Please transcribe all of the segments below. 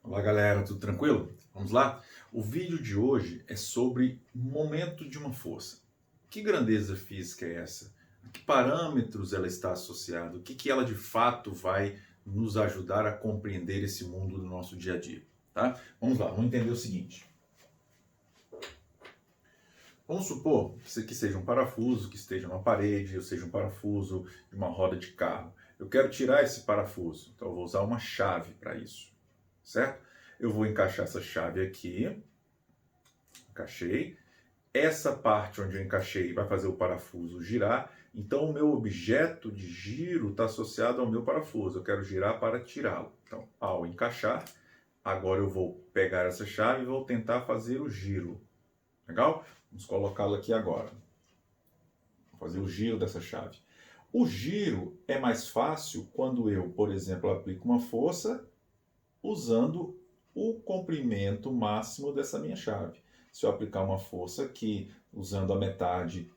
Olá galera, tudo tranquilo? Vamos lá? O vídeo de hoje é sobre momento de uma força. Que grandeza física é essa? A que parâmetros ela está associada? O que ela de fato vai nos ajudar a compreender esse mundo do nosso dia a dia? Tá? Vamos lá, vamos entender o seguinte. Vamos supor que isso aqui seja um parafuso que esteja numa parede, ou seja um parafuso de uma roda de carro. Eu quero tirar esse parafuso, então eu vou usar uma chave para isso, certo? Eu vou encaixar essa chave aqui, encaixei. Essa parte onde eu encaixei vai fazer o parafuso girar, então o meu objeto de giro está associado ao meu parafuso. Eu quero girar para tirá-lo. Então, ao encaixar, agora eu vou pegar essa chave e vou tentar fazer o giro. Legal? Vamos colocá-lo aqui agora. Vou fazer o giro dessa chave. O giro é mais fácil quando eu, por exemplo, aplico uma força usando o comprimento máximo dessa minha chave. Se eu aplicar uma força aqui, usando a metade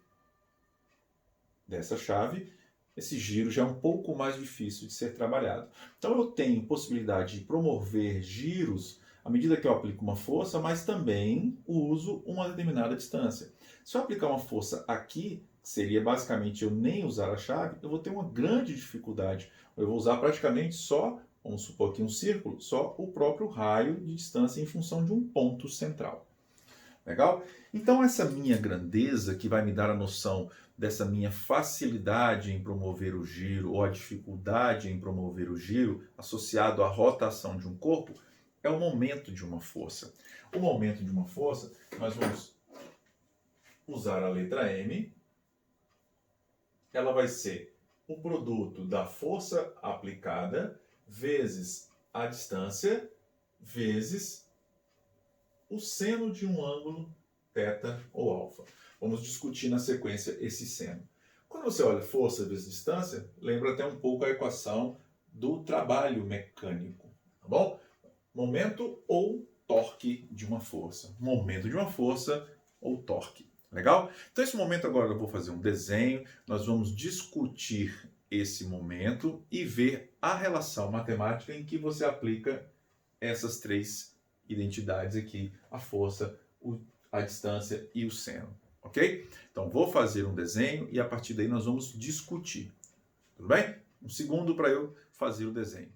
dessa chave, esse giro já é um pouco mais difícil de ser trabalhado. Então eu tenho possibilidade de promover giros à medida que eu aplico uma força, mas também uso uma determinada distância. Se eu aplicar uma força aqui, seria basicamente eu nem usar a chave, eu vou ter uma grande dificuldade. Eu vou usar praticamente só, vamos supor aqui um círculo, só o próprio raio de distância em função de um ponto central. Legal? Então essa minha grandeza que vai me dar a noção dessa minha facilidade em promover o giro ou a dificuldade em promover o giro associado à rotação de um corpo é o momento de uma força. O momento de uma força, nós vamos usar a letra M. Ela vai ser o produto da força aplicada vezes a distância vezes o seno de um ângulo θ ou alfa. Vamos discutir na sequência esse seno. Quando você olha força vezes distância, lembra até um pouco a equação do trabalho mecânico, tá bom? Momento ou torque de uma força. Momento de uma força ou torque. Legal? Então esse momento agora eu vou fazer um desenho, nós vamos discutir esse momento e ver a relação matemática em que você aplica essas três identidades aqui, a força, a distância e o seno, ok? Então vou fazer um desenho e a partir daí nós vamos discutir, tudo bem? Um segundo para eu fazer o desenho.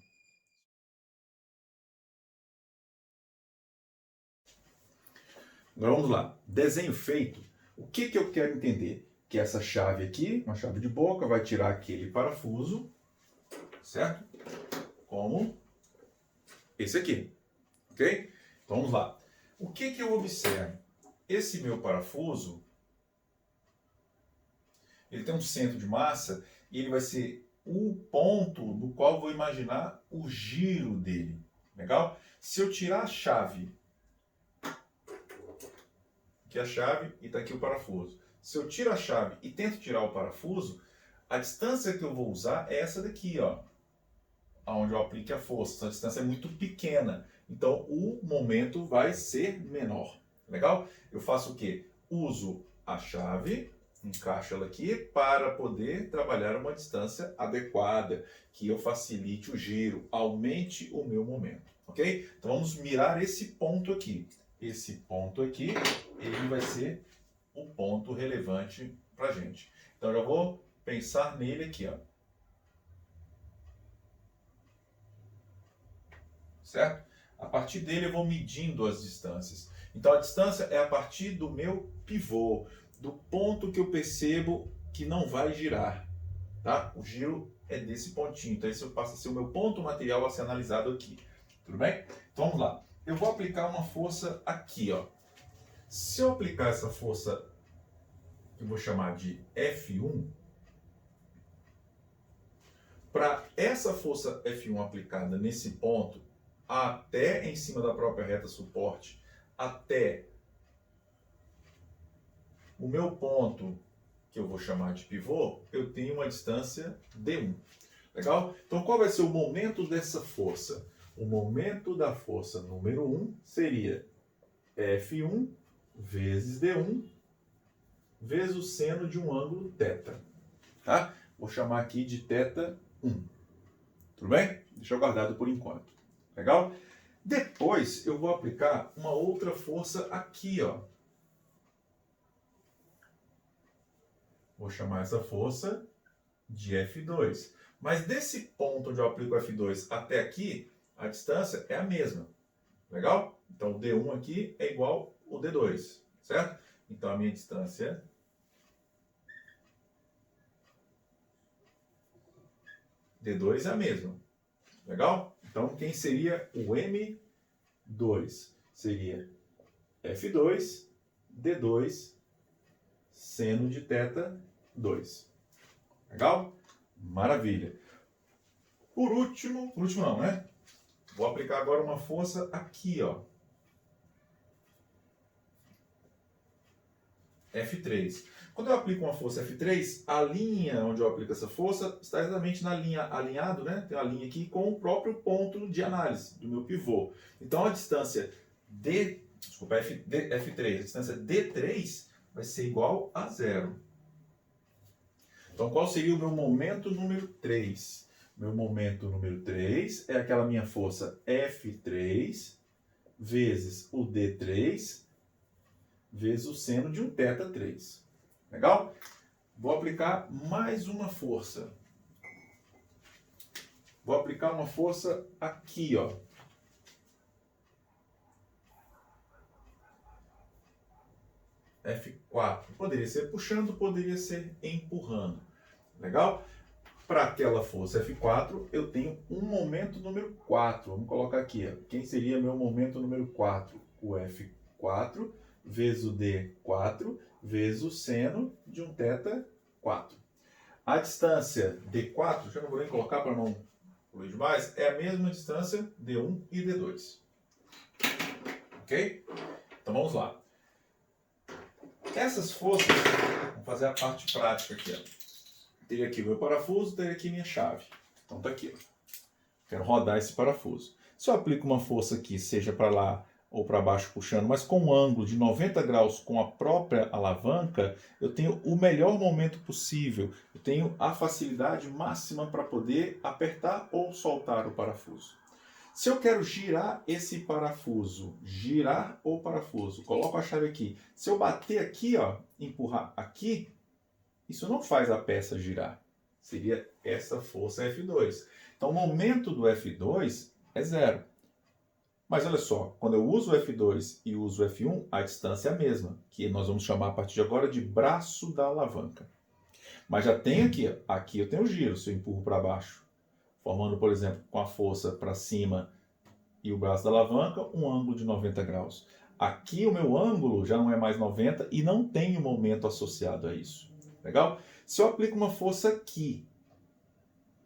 Agora vamos lá, desenho feito, o que eu quero entender? Que essa chave aqui, uma chave de boca, vai tirar aquele parafuso, certo? Como esse aqui, ok? Então vamos lá. O que eu observo? Esse meu parafuso, ele tem um centro de massa e ele vai ser o ponto no qual eu vou imaginar o giro dele. Legal? Se eu tirar a chave, aqui a chave e está aqui o parafuso. Se eu tiro a chave e tento tirar o parafuso, a distância que eu vou usar é essa daqui, ó, onde eu aplique a força. Essa distância é muito pequena, então o momento vai ser menor. Legal? Eu faço o quê? Uso a chave, encaixo ela aqui para poder trabalhar uma distância adequada, que eu facilite o giro, aumente o meu momento, ok? Então vamos mirar esse ponto aqui. Esse ponto aqui, ele vai ser o ponto relevante para a gente. Então eu já vou pensar nele aqui, ó. Certo? A partir dele eu vou medindo as distâncias. Então a distância é a partir do meu pivô, do ponto que eu percebo que não vai girar. Tá? O giro é desse pontinho. Então esse passa a ser o meu ponto material a ser analisado aqui. Tudo bem? Então vamos lá. Eu vou aplicar uma força aqui, ó. Se eu aplicar essa força, que eu vou chamar de F1, para essa força F1 aplicada nesse ponto, até em cima da própria reta suporte, até o meu ponto, que eu vou chamar de pivô, eu tenho uma distância D1. Legal? Então qual vai ser o momento dessa força? O momento da força número 1 seria F1 vezes D1 vezes o seno de um ângulo θ. Tá? Vou chamar aqui de θ1. Tudo bem? Deixa eu guardado por enquanto. Legal? Depois eu vou aplicar uma outra força aqui, ó. Vou chamar essa força de F2. Mas desse ponto onde eu aplico o F2 até aqui, a distância é a mesma. Legal? Então o D1 aqui é igual ao D2, certo? Então a minha distância D2 é a mesma. Legal? Então quem seria o M2? Seria F2, D2, seno de θ 2. Legal? Maravilha. Por último não, né? Vou aplicar agora uma força aqui, ó. F3. Quando eu aplico uma força F3, a linha onde eu aplico essa força está exatamente na linha alinhado, né? Tem uma linha aqui com o próprio ponto de análise do meu pivô. Então a distância F3, a distância D3 vai ser igual a 0. Então qual seria o meu momento número 3? Meu momento número 3 é aquela minha força F3 vezes o D3 vezes o seno de um θ3. Legal? Vou aplicar mais uma força. Vou aplicar uma força aqui, ó. F4. Poderia ser puxando, poderia ser empurrando. Legal? Para aquela força F4, eu tenho um momento número 4. Vamos colocar aqui, ó. Quem seria meu momento número 4? O F4 vezes o D4 vezes o seno de um θ4. A distância D4, já não vou nem colocar para não fluir demais, é a mesma distância D1 e D2. Ok? Então vamos lá. Essas forças, vamos fazer a parte prática aqui, ó. Teria aqui o meu parafuso, teria aqui minha chave. Então tá aqui, ó. Quero rodar esse parafuso. Se eu aplico uma força aqui, seja para lá ou para baixo puxando, mas com um ângulo de 90 graus com a própria alavanca, eu tenho o melhor momento possível. Eu tenho a facilidade máxima para poder apertar ou soltar o parafuso. Se eu quero girar esse parafuso, girar o parafuso, coloco a chave aqui. Se eu bater aqui, ó, empurrar aqui, isso não faz a peça girar. Seria essa força F2. Então o momento do F2 é 0. Mas olha só, quando eu uso o F2 e uso o F1, a distância é a mesma, que nós vamos chamar a partir de agora de braço da alavanca. Mas já tem aqui, ó, aqui eu tenho o giro, se eu empurro para baixo, formando, por exemplo, com a força para cima e o braço da alavanca, um ângulo de 90 graus. Aqui o meu ângulo já não é mais 90 e não tem um momento associado a isso. Legal? Se eu aplico uma força aqui,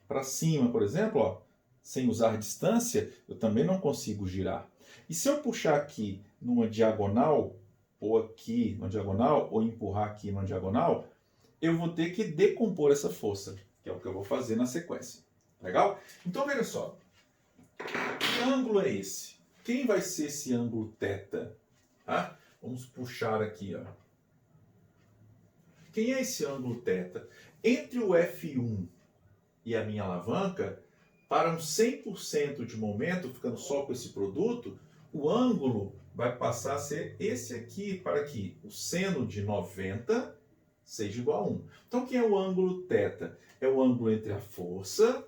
para cima, por exemplo, ó, sem usar distância, eu também não consigo girar. E se eu puxar aqui numa diagonal, ou aqui numa diagonal, ou empurrar aqui numa diagonal, eu vou ter que decompor essa força, que é o que eu vou fazer na sequência. Legal? Então, veja só. Que ângulo é esse? Quem vai ser esse ângulo θ? Tá? Vamos puxar aqui, ó. Quem é esse ângulo θ? Entre o F1 e a minha alavanca, para um 100% de momento, ficando só com esse produto, o ângulo vai passar a ser esse aqui para que o seno de 90 seja igual a 1. Então, quem é o ângulo θ? É o ângulo entre a força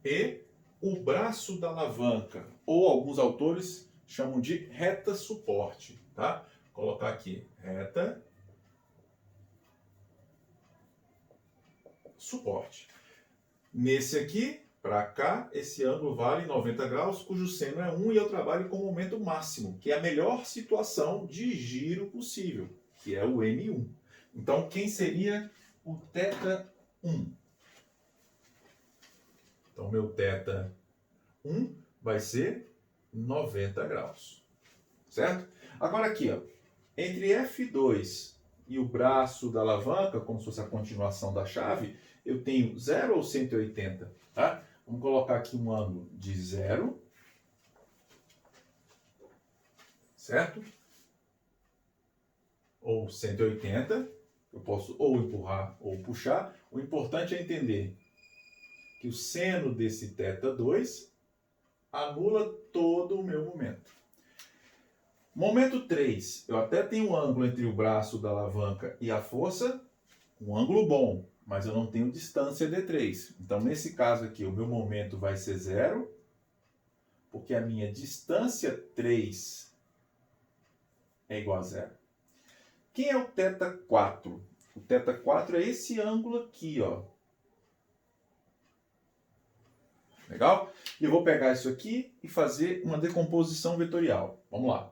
e o braço da alavanca, ou alguns autores chamam de reta suporte, tá? Vou colocar aqui, reta suporte. Nesse aqui, para cá, esse ângulo vale 90 graus, cujo seno é 1 e eu trabalho com o momento máximo, que é a melhor situação de giro possível, que é o M1. Então, quem seria o θ1? Então, meu θ1 vai ser 90 graus. Certo? Agora aqui, ó, entre F2 e o braço da alavanca, como se fosse a continuação da chave, eu tenho 0 ou 180, tá? Vamos colocar aqui um ângulo de 0, certo? ou 180, eu posso ou empurrar ou puxar. O importante é entender que o seno desse θ2 anula todo o meu momento. Momento 3, eu até tenho um ângulo entre o braço da alavanca e a força, um ângulo bom, mas eu não tenho distância d3. Então, nesse caso aqui, o meu momento vai ser 0, porque a minha distância 3 é igual a 0. Quem é o θ4? O θ4 é esse ângulo aqui, ó. Legal? E eu vou pegar isso aqui e fazer uma decomposição vetorial. Vamos lá.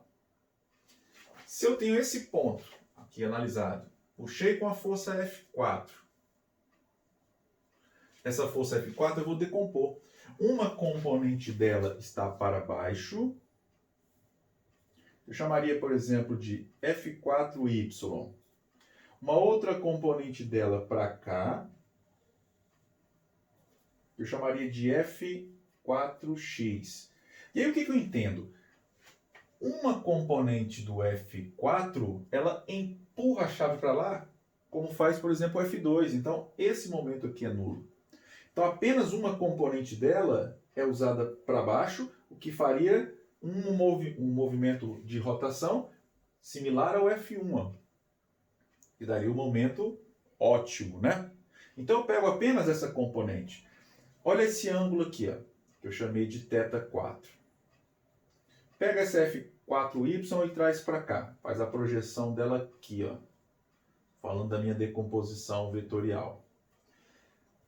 Se eu tenho esse ponto aqui analisado, puxei com a força F4. Essa força F4 eu vou decompor. Uma componente dela está para baixo. Eu chamaria, por exemplo, de F4Y. Uma outra componente dela para cá. Eu chamaria de F4X. E aí o que eu entendo? Uma componente do F4, ela empurra a chave para lá, como faz, por exemplo, o F2. Então, esse momento aqui é nulo. Então, apenas uma componente dela é usada para baixo, o que faria um movimento de rotação similar ao F1, ó, que daria um momento ótimo, né? Então, eu pego apenas essa componente. Olha esse ângulo aqui, ó, que eu chamei de θ4. Pega essa F4Y e traz para cá. Faz a projeção dela aqui, ó, falando da minha decomposição vetorial.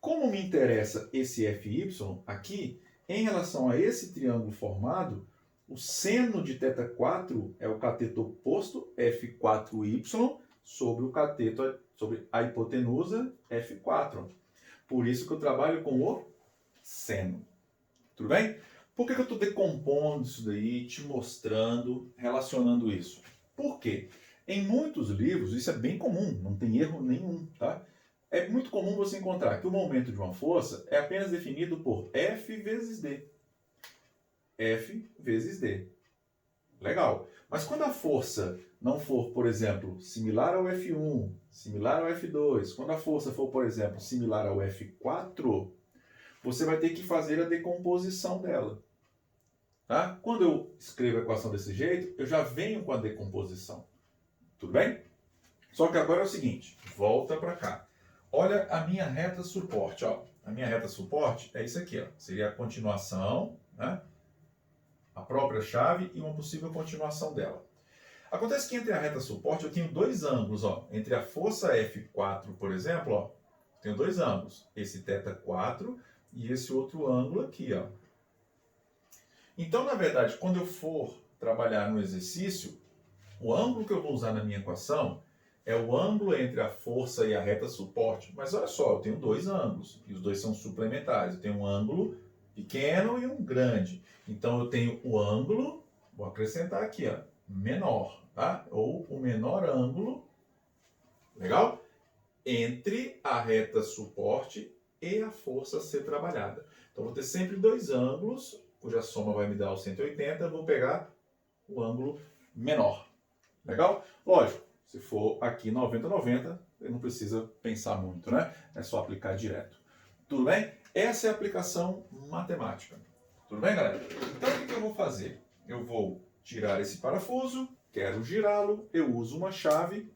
Como me interessa esse FY aqui, em relação a esse triângulo formado, o seno de θ4 é o cateto oposto, F4Y, sobre a hipotenusa F4. Por isso que eu trabalho com o seno. Tudo bem? Por que eu estou decompondo isso daí, te mostrando, relacionando isso? Por quê? Em muitos livros, isso é bem comum, não tem erro nenhum, tá? É muito comum você encontrar que o momento de uma força é apenas definido por F vezes D. F vezes D. Legal. Mas quando a força não for, por exemplo, similar ao F1, similar ao F2, quando a força for, por exemplo, similar ao F4, você vai ter que fazer a decomposição dela. Tá? Quando eu escrevo a equação desse jeito, eu já venho com a decomposição. Tudo bem? Só que agora é o seguinte, volta para cá. Olha a minha reta suporte. Ó. A minha reta suporte é isso aqui. Ó. Seria a continuação, né? A própria chave e uma possível continuação dela. Acontece que entre a reta suporte eu tenho dois ângulos. Ó. Entre a força F4, por exemplo, ó, tenho dois ângulos. Esse θ4 e esse outro ângulo aqui. Ó. Então, na verdade, quando eu for trabalhar no exercício, o ângulo que eu vou usar na minha equação é o ângulo entre a força e a reta suporte. Mas olha só, eu tenho dois ângulos, e os dois são suplementares. Eu tenho um ângulo pequeno e um grande. Então, eu tenho o ângulo, vou acrescentar aqui, ó, menor, tá? Ou o menor ângulo, legal? Entre a reta suporte e a força a ser trabalhada. Então, eu vou ter sempre dois ângulos, cuja soma vai me dar o 180, eu vou pegar o ângulo menor. Legal? Lógico, se for aqui 90-90, não precisa pensar muito, né? É só aplicar direto. Tudo bem? Essa é a aplicação matemática. Tudo bem, galera? Então, o que eu vou fazer? Eu vou tirar esse parafuso, quero girá-lo, eu uso uma chave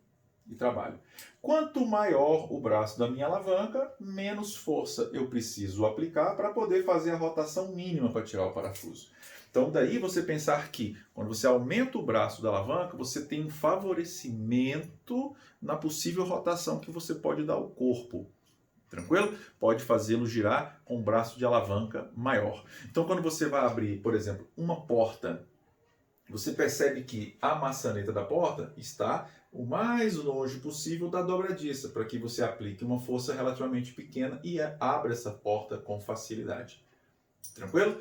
e trabalho. Quanto maior o braço da minha alavanca, menos força eu preciso aplicar para poder fazer a rotação mínima para tirar o parafuso. Então, daí você pensar que, quando você aumenta o braço da alavanca, você tem um favorecimento na possível rotação que você pode dar ao corpo. Tranquilo? Pode fazê-lo girar com um braço de alavanca maior. Então, quando você vai abrir, por exemplo, uma porta, você percebe que a maçaneta da porta está o mais longe possível da dobradiça, para que você aplique uma força relativamente pequena e abra essa porta com facilidade. Tranquilo?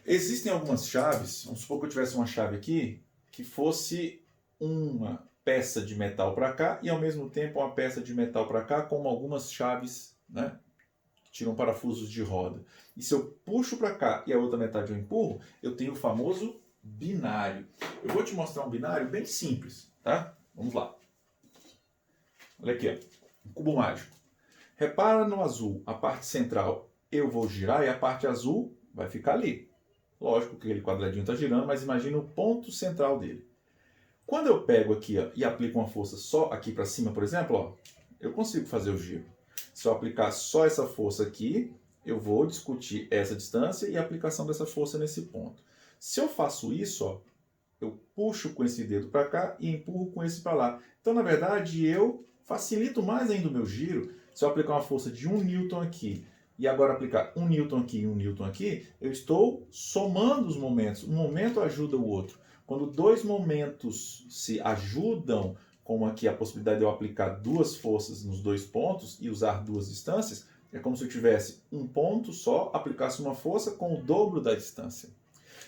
Existem algumas chaves, vamos supor que eu tivesse uma chave aqui, que fosse uma peça de metal para cá e ao mesmo tempo uma peça de metal para cá, como algumas chaves, né, que tiram parafusos de roda. E se eu puxo para cá e a outra metade eu empurro, eu tenho o famoso binário. Eu vou te mostrar um binário bem simples, tá? Vamos lá. Olha aqui, ó, um cubo mágico. Repara no azul, a parte central eu vou girar e a parte azul vai ficar ali. Lógico que aquele quadradinho está girando, mas imagina o ponto central dele. Quando eu pego aqui, ó, e aplico uma força só aqui para cima, por exemplo, ó, eu consigo fazer o giro. Se eu aplicar só essa força aqui, eu vou discutir essa distância e a aplicação dessa força nesse ponto. Se eu faço isso, ó, eu puxo com esse dedo para cá e empurro com esse para lá. Então, na verdade, eu facilito mais ainda o meu giro. Se eu aplicar uma força de 1 Newton aqui e agora aplicar 1 Newton aqui e 1 Newton aqui, eu estou somando os momentos. Um momento ajuda o outro. Quando dois momentos se ajudam, como aqui a possibilidade de eu aplicar duas forças nos dois pontos e usar duas distâncias, é como se eu tivesse um ponto só, aplicasse uma força com o dobro da distância.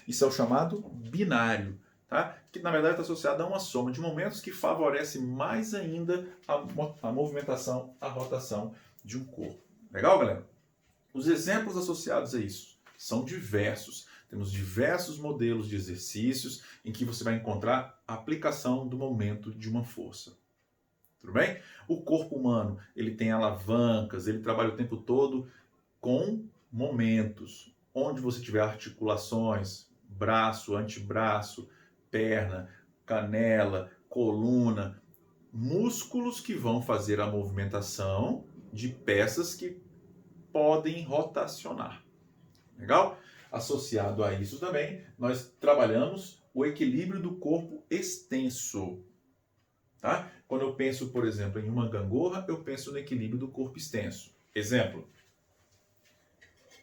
Isso é o chamado binário, tá? Que na verdade está associado a uma soma de momentos que favorece mais ainda a movimentação, a rotação de um corpo. Legal, galera? Os exemplos associados a isso são diversos. Temos diversos modelos de exercícios em que você vai encontrar a aplicação do momento de uma força. Tudo bem? O corpo humano, ele tem alavancas, ele trabalha o tempo todo com momentos. Onde você tiver articulações, braço, antebraço, perna, canela, coluna, músculos que vão fazer a movimentação de peças que podem rotacionar. Legal? Associado a isso também, nós trabalhamos o equilíbrio do corpo extenso. Tá? Quando eu penso, por exemplo, em uma gangorra, eu penso no equilíbrio do corpo extenso. Exemplo.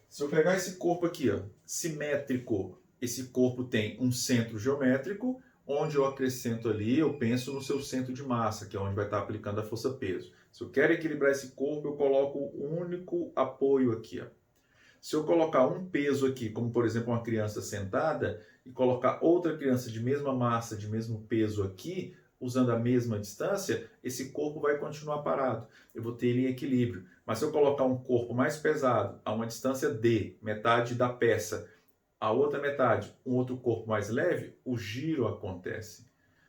Se eu pegar esse corpo aqui, ó, simétrico, esse corpo tem um centro geométrico, onde eu acrescento ali, eu penso no seu centro de massa, que é onde vai estar aplicando a força-peso. Se eu quero equilibrar esse corpo, eu coloco um único apoio aqui, ó. Se eu colocar um peso aqui, como por exemplo uma criança sentada, e colocar outra criança de mesma massa, de mesmo peso aqui, usando a mesma distância, esse corpo vai continuar parado. Eu vou ter ele em equilíbrio. Mas se eu colocar um corpo mais pesado, a uma distância D, metade da peça, a outra metade, um outro corpo mais leve, o giro acontece.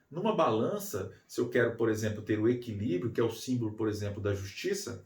Numa balança, se eu quero, por exemplo, ter o equilíbrio, que é o símbolo, por exemplo, da justiça,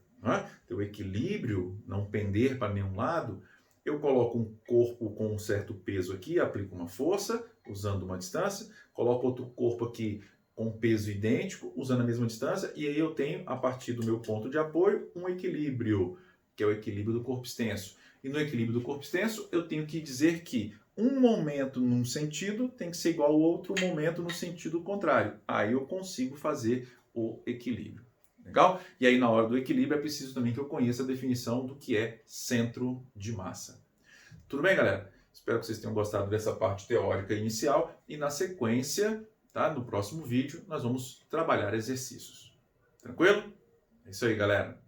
ter o equilíbrio, não pender para nenhum lado, eu coloco um corpo com um certo peso aqui, aplico uma força, usando uma distância, coloco outro corpo aqui com peso idêntico, usando a mesma distância, e aí eu tenho, a partir do meu ponto de apoio, um equilíbrio, que é o equilíbrio do corpo extenso. E no equilíbrio do corpo extenso, eu tenho que dizer que um momento num sentido tem que ser igual ao outro momento no sentido contrário. Aí eu consigo fazer o equilíbrio. Legal? E aí, na hora do equilíbrio, é preciso também que eu conheça a definição do que é centro de massa. Tudo bem, galera? Espero que vocês tenham gostado dessa parte teórica inicial. E na sequência, tá? No próximo vídeo, nós vamos trabalhar exercícios. Tranquilo? É isso aí, galera.